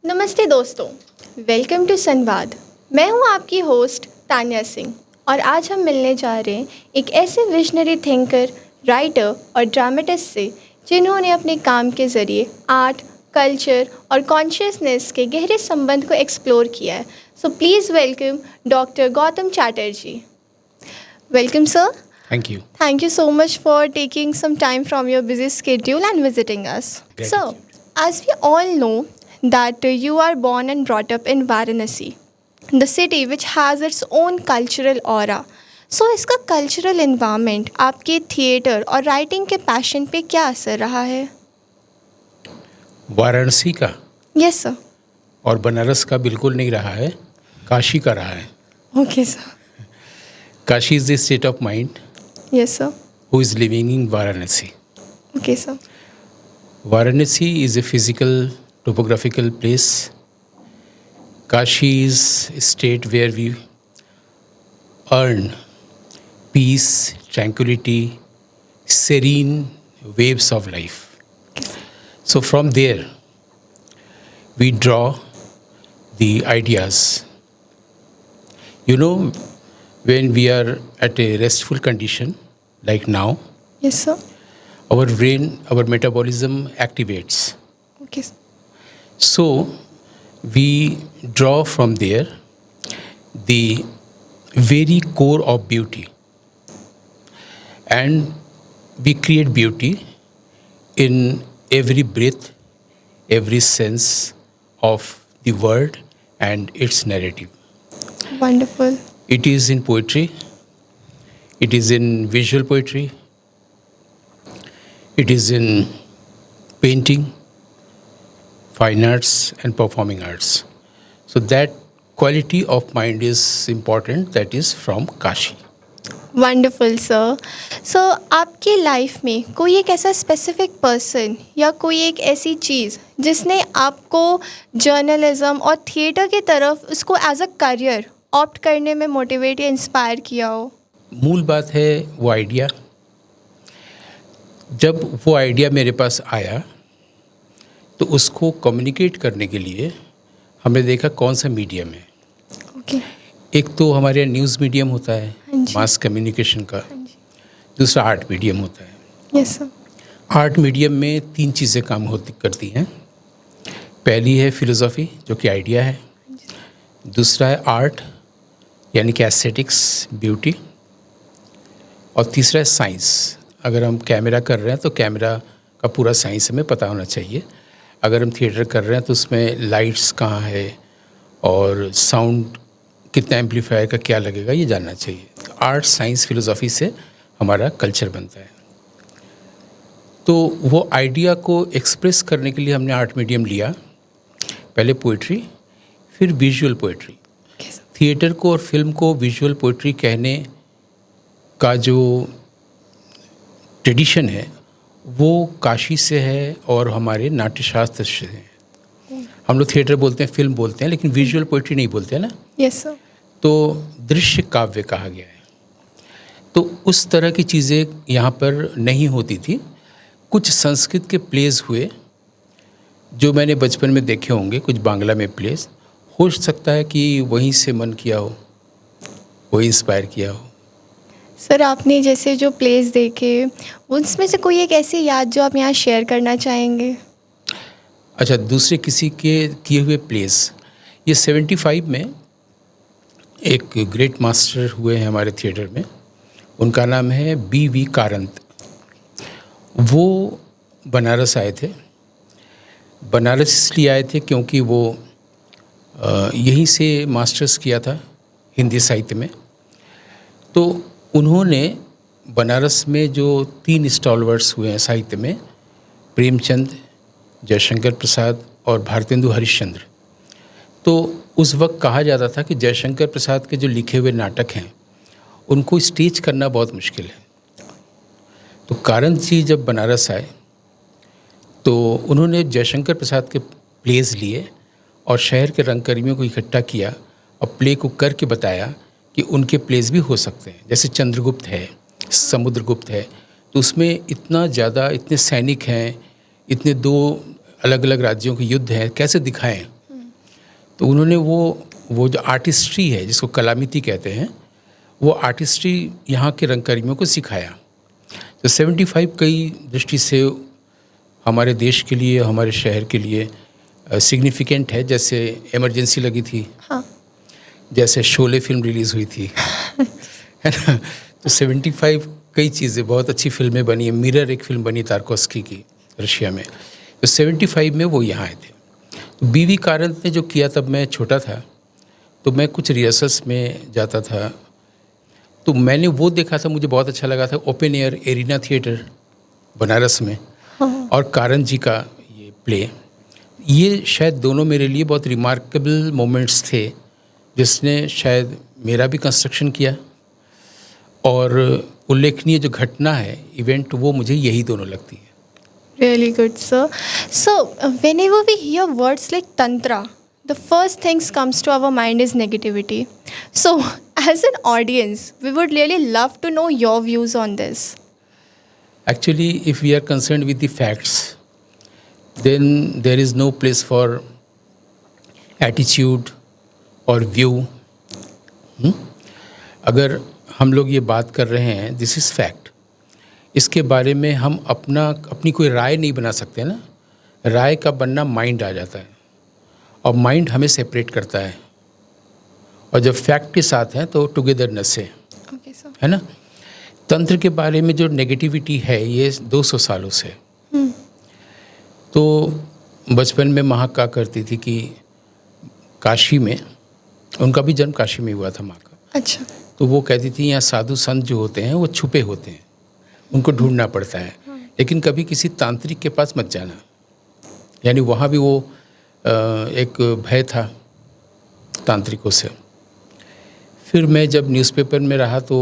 नमस्ते दोस्तों, welcome to संवाद। मैं हूं आपकी होस्ट तान्या सिंह और आज हम मिलने जा रहे हैं एक ऐसे विजनरी थिंकर, राइटर और ड्रामेटिस्ट से जिन्होंने अपने काम के ज़रिए आर्ट, कल्चर और कॉन्शियसनेस के गहरे संबंध को एक्सप्लोर किया है। So please welcome doctor Gautam Chatterjee. Welcome sir. Thank you. Thank you so much for taking some time from your busy schedule and visiting us. So, as we all know that you are born and brought up in Varanasi, the city which has its own cultural aura. So, इसका cultural environment आपके theatre और writing के passion पे क्या असर रहा है? वाराणसी का Yes sir. और बनारस का बिल्कुल नहीं रहा है, काशी का रहा है. Okay sir. Kashi is the state of mind Yes sir. who is living in Varanasi. Okay sir. Varanasi is a physical, topographical place. Kashi is a state where we earn peace, tranquility, serene waves of life. So from there, we draw the ideas. You know, when we are at a restful condition, like now, Yes sir. our brain, our metabolism activates. Okay sir. So we draw from there the very core of beauty. And we create beauty in every breath, every sense of the word and its narrative. Wonderful. It is in poetry, it is in visual poetry, it is in painting, fine arts and performing arts. So that quality of mind is important, that is from Kashi. Wonderful sir. So आपके life में कोई एक ऐसा specific person या कोई एक ऐसी चीज़ जिसने आपको जर्नलिज्म और थिएटर की तरफ उसको एज अ करियर ऑप्ट करने में मोटिवेट या इंस्पायर किया हो? मूल बात है वो आइडिया. जब वो आइडिया मेरे पास आया तो उसको कम्युनिकेट करने के लिए हमने देखा कौन सा मीडियम है. ओके. एक तो हमारे यहाँ न्यूज़ मीडियम होता है, हाँ जी. मास कम्युनिकेशन का. हाँ जी. दूसरा आर्ट मीडियम होता है. Yes sir. आर्ट मीडियम में 3 चीज़ें काम होती करती हैं. पहली है फिलोसॉफी, जो कि आइडिया है. दूसरा है आर्ट, यानी कि एस्थेटिक्स, ब्यूटी. और तीसरा है साइंस. अगर हम कैमरा कर रहे हैं तो कैमरा का पूरा साइंस हमें पता होना चाहिए. अगर हम थिएटर कर रहे हैं तो उसमें लाइट्स कहाँ है और साउंड कितना एम्पलीफायर का क्या लगेगा, ये जानना चाहिए. तो आर्ट, साइंस, फिलोसॉफी से हमारा कल्चर बनता है. तो वो आइडिया को एक्सप्रेस करने के लिए हमने आर्ट मीडियम लिया. पहले पोइट्री, फिर विजुअल पोइट्री. थिएटर को और फिल्म को विजुअल पोइट्री कहने का जो ट्रेडिशन है वो काशी से है और हमारे नाट्यशास्त्र से है. हम लोग थिएटर बोलते हैं, फिल्म बोलते हैं, लेकिन विजुअल पोइट्री नहीं बोलते हैं ना. Yes sir. तो दृश्य काव्य कहा गया है. तो उस तरह की चीज़ें यहाँ पर नहीं होती थी. कुछ संस्कृत के प्लेस हुए जो मैंने बचपन में देखे होंगे, कुछ बांग्ला में प्लेस. हो सकता है कि वहीं से मन किया हो, वही इंस्पायर किया हो. सर, आपने जैसे जो प्लेस देखे उसमें से कोई एक ऐसी याद जो आप यहाँ शेयर करना चाहेंगे? अच्छा, दूसरे किसी के किए हुए प्लेस. ये 75 में एक ग्रेट मास्टर हुए हैं हमारे थिएटर में. उनका नाम है B.V. कारंत. वो बनारस आए थे. बनारस इसलिए आए थे क्योंकि वो यहीं से मास्टर्स किया था हिंदी साहित्य में. तो उन्होंने बनारस में जो 3 स्टॉलवर्ड्स हुए हैं साहित्य में, प्रेमचंद, जयशंकर प्रसाद और भारतेंदु हरिश्चंद्र. तो उस वक्त कहा जाता था कि जयशंकर प्रसाद के जो लिखे हुए नाटक हैं उनको स्टेज करना बहुत मुश्किल है. तो कारंत जी जब बनारस आए तो उन्होंने जयशंकर प्रसाद के प्लेस लिए और शहर के रंगकर्मियों को इकट्ठा किया और प्ले को करके बताया कि उनके प्लेस भी हो सकते हैं. जैसे चंद्रगुप्त है, समुद्रगुप्त है, तो उसमें इतना ज़्यादा, इतने सैनिक हैं, इतने 2 अलग अलग राज्यों के युद्ध हैं, कैसे दिखाएं. तो उन्होंने वो जो आर्टिस्ट्री है जिसको कलामिति कहते हैं, वो आर्टिस्ट्री यहाँ के रंगकर्मियों को सिखाया। तो 75 कई दृष्टि से हमारे देश के लिए, हमारे शहर के लिए सिग्निफिकेंट है। जैसे इमरजेंसी लगी थी, हाँ, जैसे शोले फिल्म रिलीज़ हुई थी है ना। तो 75 कई चीज़ें, बहुत अच्छी फिल्में बनी है। मिरर एक फिल्म बनी तारकोस्की की रशिया में, तो 75 में वो यहाँ आए थे। तो बीवी कारंत ने जो किया, तब मैं छोटा था, तो मैं कुछ रिहर्सल्स में जाता था, तो मैंने वो देखा था, मुझे बहुत अच्छा लगा था। Open air arena theatre Banaras में, हाँ, और कारंत जी का ये प्ले, ये शायद दोनों मेरे लिए बहुत रिमार्केबल मोमेंट्स थे, जिसने शायद मेरा भी कंस्ट्रक्शन किया। और उल्लेखनीय जो घटना है, इवेंट, वो मुझे यही दोनों लगती है। really good, sir. So, whenever we hear words like tantra, the first things comes to our mind is negativity. So, as an audience, we would really love to know your views on this. Actually, if we are concerned with the facts, then there is no place for attitude और view. अगर हम लोग ये बात कर रहे हैं, this is fact, इसके बारे में हम अपनी कोई राय नहीं बना सकते ना। राय का बनना माइंड आ जाता है, और माइंड हमें सेपरेट करता है, और जब फैक्ट के साथ हैं तो टुगेदरनेस है, Okay, sir. है ना। तंत्र के बारे में जो नेगेटिविटी है, ये 200 सालों से। तो बचपन में माँ कहा करती थी कि काशी में, उनका भी जन्म काशी में हुआ था माँ का, अच्छा, तो वो कहती थी यहाँ साधु संत जो होते हैं वो छुपे होते हैं, उनको ढूंढना पड़ता है, लेकिन कभी किसी तांत्रिक के पास मत जाना। यानी वहाँ भी वो एक भय था तांत्रिकों से। फिर मैं जब न्यूज़पेपर में रहा तो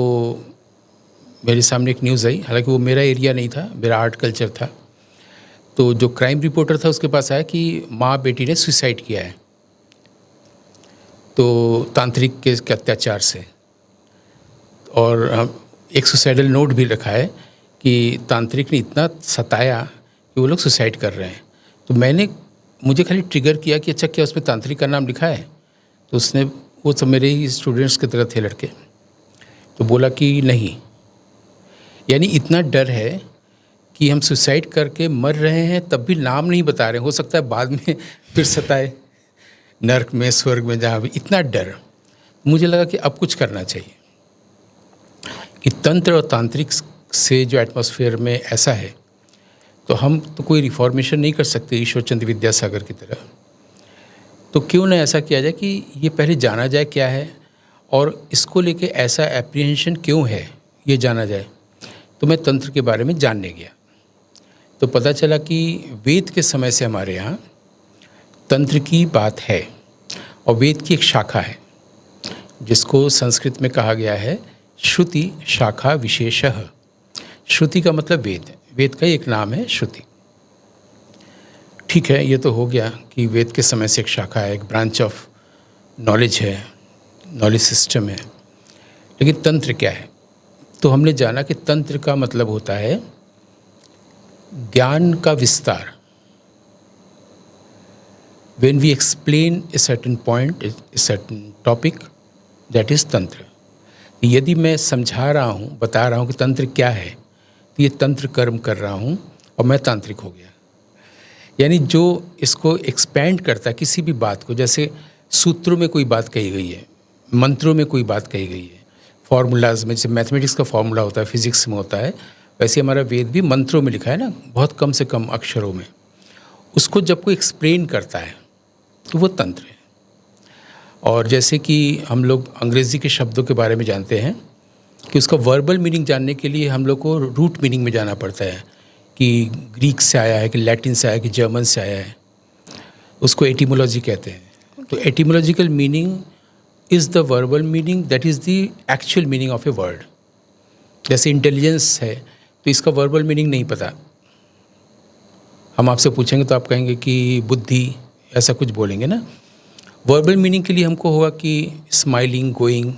मेरे सामने एक न्यूज़ आई, हालांकि वो मेरा एरिया नहीं था, मेरा आर्ट कल्चर था। तो जो क्राइम रिपोर्टर था उसके पास आया कि माँ बेटी ने सुसाइड किया है, तो तांत्रिक के अत्याचार से, और एक सुसाइडल नोट भी रखा है कि तांत्रिक ने इतना सताया कि वो लोग सुसाइड कर रहे हैं। तो मुझे खाली ट्रिगर किया कि अच्छा, क्या उसमें तांत्रिक का नाम लिखा है? तो उसने, वो सब मेरे ही स्टूडेंट्स की तरह थे लड़के, तो बोला कि नहीं। यानी इतना डर है कि हम सुसाइड करके मर रहे हैं, तब भी नाम नहीं बता रहे, हो सकता है बाद में फिर सताए नर्क में, स्वर्ग में, जहाँ भी। इतना डर। मुझे लगा कि अब कुछ करना चाहिए कि तंत्र और तांत्रिक से जो एटमॉस्फेयर में ऐसा है, तो हम तो कोई रिफॉर्मेशन नहीं कर सकते ईश्वर चंद्र विद्यासागर की तरह। तो क्यों ना ऐसा किया जाए कि ये पहले जाना जाए क्या है, और इसको लेके ऐसा एप्रीहेंशन क्यों है, ये जाना जाए। तो मैं तंत्र के बारे में जानने गया, तो पता चला कि वेद के समय से हमारे यहाँ तंत्र की बात है, और वेद की एक शाखा है जिसको संस्कृत में कहा गया है श्रुति शाखा विशेषः। श्रुति का मतलब वेद, वेद का एक नाम है श्रुति। ठीक है, ये तो हो गया कि वेद के समय से एक शाखा है, एक ब्रांच ऑफ नॉलेज है, नॉलेज सिस्टम है। लेकिन तंत्र क्या है? तो हमने जाना कि तंत्र का मतलब होता है ज्ञान का विस्तार। When we explain a certain point, a certain topic, that is तंत्र। यदि मैं समझा रहा हूँ, बता रहा हूँ कि तंत्र क्या है, तो ये तंत्र कर्म कर रहा हूँ और मैं तांत्रिक हो गया। यानी जो इसको एक्सपेंड करता है किसी भी बात को, जैसे सूत्रों में कोई बात कही गई है, मंत्रों में कोई बात कही गई है, फॉर्मूलाज में, जैसे मैथमेटिक्स का फॉर्मूला होता है, फिजिक्स में होता है, वैसे हमारा वेद भी मंत्रों में लिखा है ना, बहुत कम से कम अक्षरों में। उसको जब कोई एक्सप्लेन करता है तो वो तंत्र है। और जैसे कि हम लोग अंग्रेज़ी के शब्दों के बारे में जानते हैं कि उसका वर्बल मीनिंग जानने के लिए हम लोग को रूट मीनिंग में जाना पड़ता है, कि ग्रीक से आया है, कि लैटिन से आया है, कि जर्मन से आया है। उसको एटिमोलॉजी कहते हैं। तो etymological meaning is the verbal meaning, that is the actual meaning of a word. जैसे इंटेलिजेंस है, तो इसका वर्बल मीनिंग नहीं पता। हम आपसे पूछेंगे तो आप कहेंगे कि बुद्धि, ऐसा कुछ बोलेंगे ना। वर्बल मीनिंग के लिए हमको होगा कि smiling, going,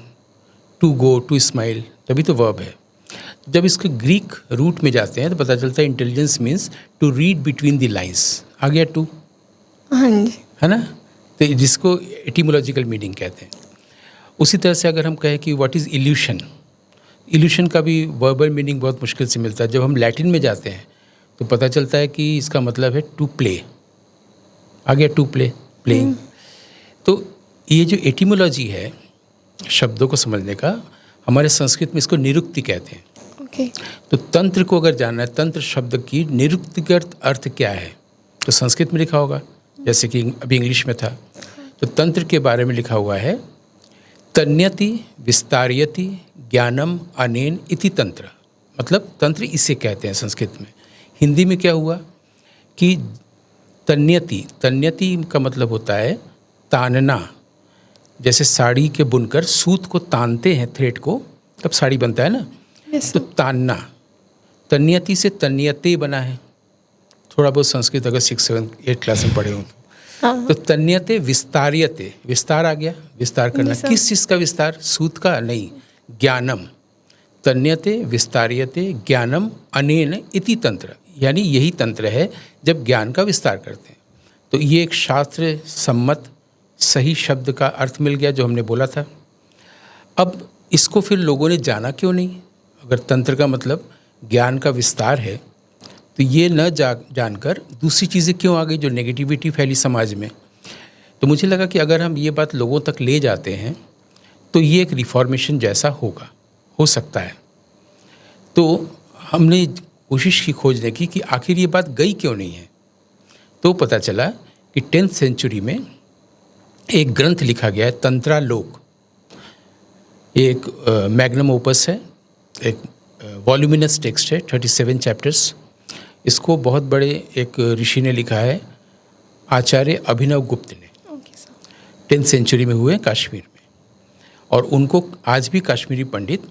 to go, to smile, तभी तो वर्ब है। जब इसके ग्रीक रूट में जाते हैं तो पता चलता है intelligence means to read between the lines. आ गया टू, हाँ जी, है ना। तो जिसको एटिमोलॉजिकल मीनिंग कहते हैं। उसी तरह से अगर हम कहें कि व्हाट इज़ इल्यूशन, इल्यूशन का भी वर्बल मीनिंग बहुत मुश्किल से मिलता है। जब हम लैटिन में जाते हैं तो पता चलता है कि इसका मतलब है टू प्ले, आ गया टू प्ले, प्लेइंग। तो ये जो एटिमोलॉजी है शब्दों को समझने का, हमारे संस्कृत में इसको निरुक्ति कहते हैं। ओके। तो तंत्र को अगर जानना है, तंत्र शब्द की निरुक्तिगत अर्थ क्या है, तो संस्कृत में लिखा होगा, जैसे कि अभी इंग्लिश में था। तो तंत्र के बारे में लिखा हुआ है, तन्यति विस्तार्यति ज्ञानम अनेन इति तंत्र। मतलब तंत्र इसे कहते हैं संस्कृत में। हिंदी में क्या हुआ कि तन्यति, तन्यति का मतलब होता है तानना। जैसे साड़ी के बुनकर सूत को तानते हैं, थ्रेड को, तब साड़ी बनता है ना। Yes, तो तानना, तन्यति से तन्यते बना है। थोड़ा बहुत संस्कृत अगर 6, 7, 8 क्लास में पढ़े हो तो तन्यते विस्तार्यते, विस्तार आ गया, विस्तार करना। Yes, sir. किस चीज़ का विस्तार? सूत का नहीं, ज्ञानम। तन्यते विस्तार्यते ज्ञानम अनेन इति तंत्र, यानी यही तंत्र है जब ज्ञान का विस्तार करते हैं। तो ये एक शास्त्र सम्मत सही शब्द का अर्थ मिल गया जो हमने बोला था। अब इसको फिर लोगों ने जाना क्यों नहीं? अगर तंत्र का मतलब ज्ञान का विस्तार है तो ये न जानकर दूसरी चीज़ें क्यों आ गई जो नेगेटिविटी फैली समाज में। तो मुझे लगा कि अगर हम ये बात लोगों तक ले जाते हैं तो ये एक रिफॉर्मेशन जैसा होगा, हो सकता है। तो हमने कोशिश की खोजने की कि आखिर ये बात गई क्यों नहीं है। तो पता चला कि 10th सेंचुरी में एक ग्रंथ लिखा गया है, तंत्रालोक। एक मैग्नम ओपस है, एक वॉल्यूमिनस टेक्स्ट है, 37 चैप्टर्स। इसको बहुत बड़े एक ऋषि ने लिखा है, आचार्य अभिनव गुप्त ने। 10th सेंचुरी में हुए कश्मीर में, और उनको आज भी कश्मीरी पंडित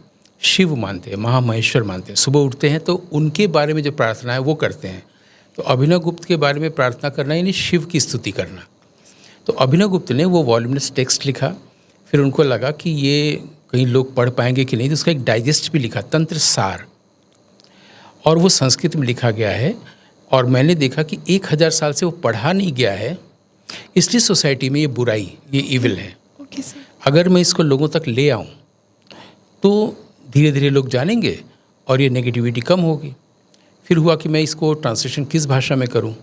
शिव मानते हैं, महामहेश्वर मानते हैं। सुबह उठते हैं तो उनके बारे में जो प्रार्थना है वो करते हैं। तो अभिनव गुप्त के बारे में प्रार्थना करना यानी शिव की स्तुति करना। तो अभिनव गुप्त ने वो वॉल्यूमिनस टेक्स्ट लिखा। फिर उनको लगा कि ये कहीं लोग पढ़ पाएंगे कि नहीं, तो उसका एक डाइजेस्ट भी लिखा, तंत्र सार, और वो संस्कृत में लिखा गया है। और मैंने देखा कि 1000 साल से वो पढ़ा नहीं गया है, इसलिए सोसाइटी में ये बुराई, ये इविल है। Okay sir. अगर मैं इसको लोगों तक ले आऊँ तो धीरे धीरे लोग जानेंगे और ये नेगेटिविटी कम होगी। फिर हुआ कि मैं इसको ट्रांसलेशन किस भाषा में करूं।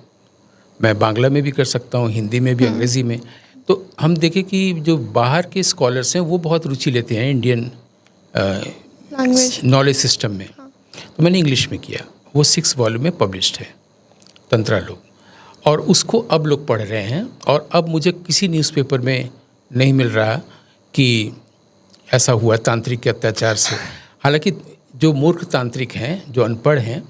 मैं बांग्ला में भी कर सकता हूं, हिंदी में भी, अंग्रेज़ी में। तो हम देखें कि जो बाहर के स्कॉलर्स हैं वो बहुत रुचि लेते हैं इंडियन नॉलेज सिस्टम में। तो मैंने इंग्लिश में किया, वो 6 वॉल्यूम में पब्लिश्ड है, तंत्रालोक, और उसको अब लोग पढ़ रहे हैं। और अब मुझे किसी न्यूज़पेपर में नहीं मिल रहा कि ऐसा हुआ तांत्रिक के अत्याचार से। हालांकि जो मूर्ख तांत्रिक हैं, जो अनपढ़ हैं,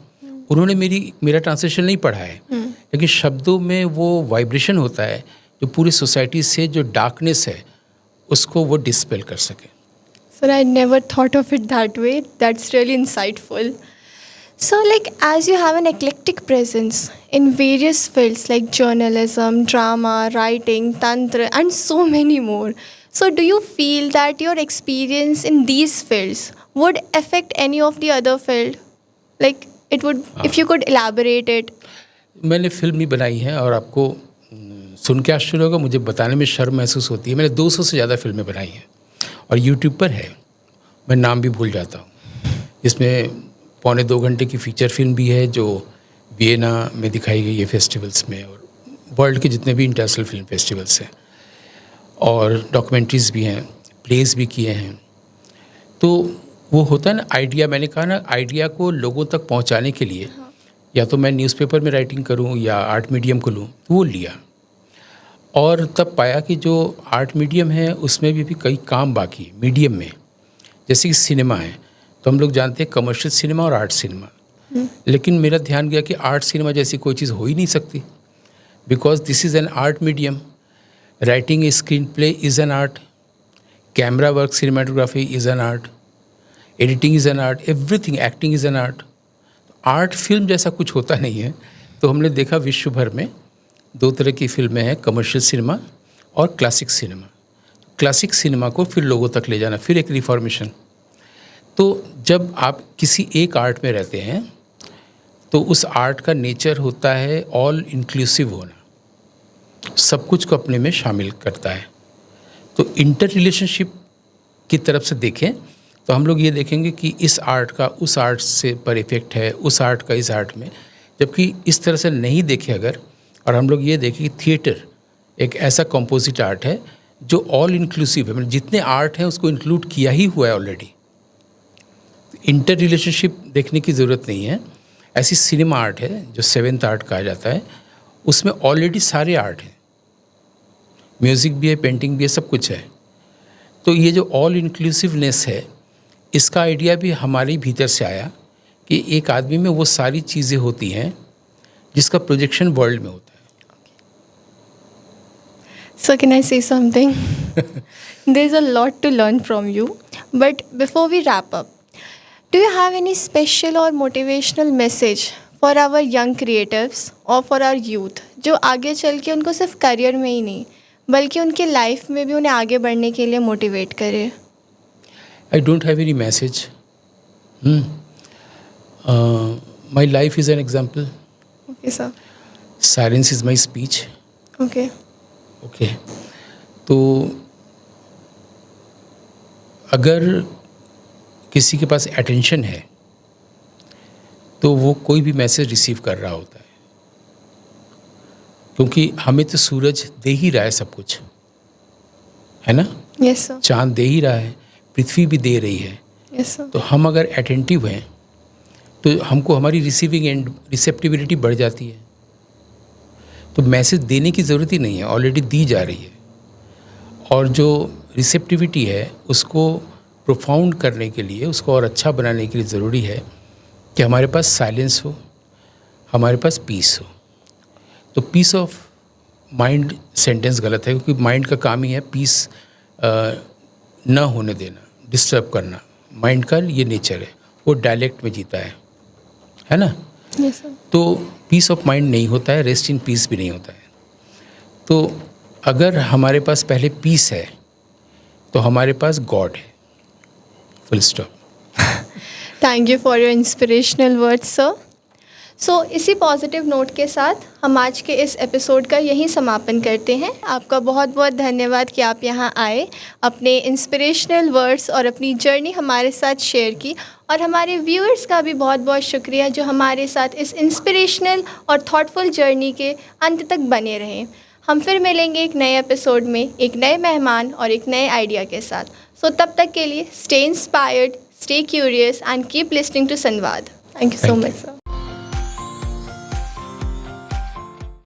उन्होंने मेरा ट्रांसलेशन नहीं पढ़ा है, लेकिन शब्दों में वो वाइब्रेशन होता है जो पूरी सोसाइटी से जो डार्कनेस है उसको वो डिस्पेल कर सके। Sir, I never thought of it that way. That's really insightful. So, like, as you have an eclectic presence in various fields like journalism, drama, writing, tantra, and so many more. So, do you feel that your experience in these fields would affect any of the other field? Like, it would, if you could elaborate it. मैंने film भी बनाई है और आपको सुन के आश्चर्य होगा, मुझे बताने में शर्म महसूस होती है। मैंने 200 से ज़्यादा फिल्में बनाई हैं और यूट्यूब पर है, मैं नाम भी भूल जाता हूँ। इसमें 1.25 घंटे की फ़ीचर फिल्म भी है जो वियना में दिखाई गई है फेस्टिवल्स में, और वर्ल्ड के जितने भी इंटरनेशनल फिल्म फेस्टिवल्स हैं, और डॉक्यूमेंट्रीज़ भी हैं, प्लेस भी किए हैं। तो वो होता है ना आइडिया, मैंने कहा ना, आइडिया को लोगों तक पहुंचाने के लिए या तो मैं न्यूज़पेपर में राइटिंग करूं या आर्ट मीडियम को लूं, वो लिया। और तब पाया कि जो आर्ट मीडियम है उसमें भी कई काम बाकी है मीडियम में। जैसे कि सिनेमा है, तो हम लोग जानते हैं कमर्शियल सिनेमा और आर्ट सिनेमा, लेकिन मेरा ध्यान गया कि आर्ट सिनेमा जैसी कोई चीज़ हो ही नहीं सकती, because this is an art medium. Writing a screen play is an art, camera work, cinematography is an art, editing is an art, everything, acting is an art. Art film जैसा कुछ होता नहीं है। तो हमने देखा विश्व भर में 2 तरह की फिल्में हैं, कमर्शियल सिनेमा और क्लासिक सिनेमा। क्लासिक सिनेमा को फिर लोगों तक ले जाना, फिर एक रिफॉर्मेशन। तो जब आप किसी एक आर्ट में रहते हैं तो उस आर्ट का नेचर होता है ऑल इंक्लूसिव होना। सब कुछ को अपने में शामिल करता है। तो इंटर रिलेशनशिप की तरफ से देखें तो हम लोग ये देखेंगे कि इस आर्ट का उस आर्ट से पर इफ़ेक्ट है, उस आर्ट का इस आर्ट में। जबकि इस तरह से नहीं देखें अगर, और हम लोग ये देखें कि थिएटर एक ऐसा कंपोजिट आर्ट है जो ऑल इंक्लूसिव है, मतलब जितने आर्ट हैं उसको इंक्लूड किया ही हुआ है ऑलरेडी। इंटर रिलेशनशिप देखने की ज़रूरत नहीं है। ऐसी सिनेमा आर्ट है जो सेवेंथ आर्ट कहा जाता है, उसमें ऑलरेडी सारे आर्ट हैं, म्यूज़िक भी है, पेंटिंग भी है, सब कुछ है। तो ये जो ऑल इंक्लूसिवनेस है, इसका आइडिया भी हमारे भीतर से आया कि एक आदमी में वो सारी चीज़ें होती हैं जिसका प्रोजेक्शन वर्ल्ड में होता है। So can I say something? There's a lot to learn from you. But before we wrap up, do you have any special or motivational message for our young creatives or for our youth जो आगे चल के उनको सिर्फ career में ही नहीं बल्कि उनके लाइफ में भी उन्हें आगे बढ़ने के लिए मोटिवेट करे? I don't have any message. My life is an example. Okay, sir. Silence is my speech. Okay. Okay, तो अगर किसी के पास अटेंशन है तो वो कोई भी मैसेज रिसीव कर रहा होता है, क्योंकि हमें तो सूरज दे ही रहा है सब कुछ, है ना? Yes, sir. चांद दे ही रहा है, पृथ्वी भी दे रही है। Yes, sir. तो हम अगर अटेंटिव हैं तो हमको हमारी रिसीविंग एंड रिसेप्टिबिलिटी बढ़ जाती है। तो मैसेज देने की ज़रूरत ही नहीं है, ऑलरेडी दी जा रही है। और जो रिसेप्टिविटी है उसको प्रोफाउंड करने के लिए, उसको और अच्छा बनाने के लिए ज़रूरी है कि हमारे पास साइलेंस हो, हमारे पास पीस हो। तो पीस ऑफ माइंड सेंटेंस गलत है, क्योंकि माइंड का काम ही है पीस न होने देना, डिस्टर्ब करना। माइंड का ये नेचर है, वो डायलेक्ट में जीता है ना? Yes, sir. तो पीस ऑफ माइंड नहीं होता है, रेस्ट इन पीस भी नहीं होता है। तो अगर हमारे पास पहले पीस है तो हमारे पास गॉड है, full stop. Thank you for your inspirational words, sir. So इसी पॉजिटिव नोट के साथ हम आज के इस एपिसोड का यहीं समापन करते हैं। आपका बहुत बहुत धन्यवाद कि आप यहाँ आए, अपने इंस्पिरेशनल वर्ड्स और अपनी जर्नी हमारे साथ शेयर की, और हमारे व्यूअर्स का भी बहुत बहुत शुक्रिया जो हमारे साथ इस इंस्पिरेशनल और थॉटफुल जर्नी के अंत तक बने रहें। हम फिर मिलेंगे एक नए एपिसोड में, एक नए मेहमान और एक नए आइडिया के साथ। सो तब तक के लिए stay inspired, stay curious and keep listening to Samvad. Thank you so much, sir.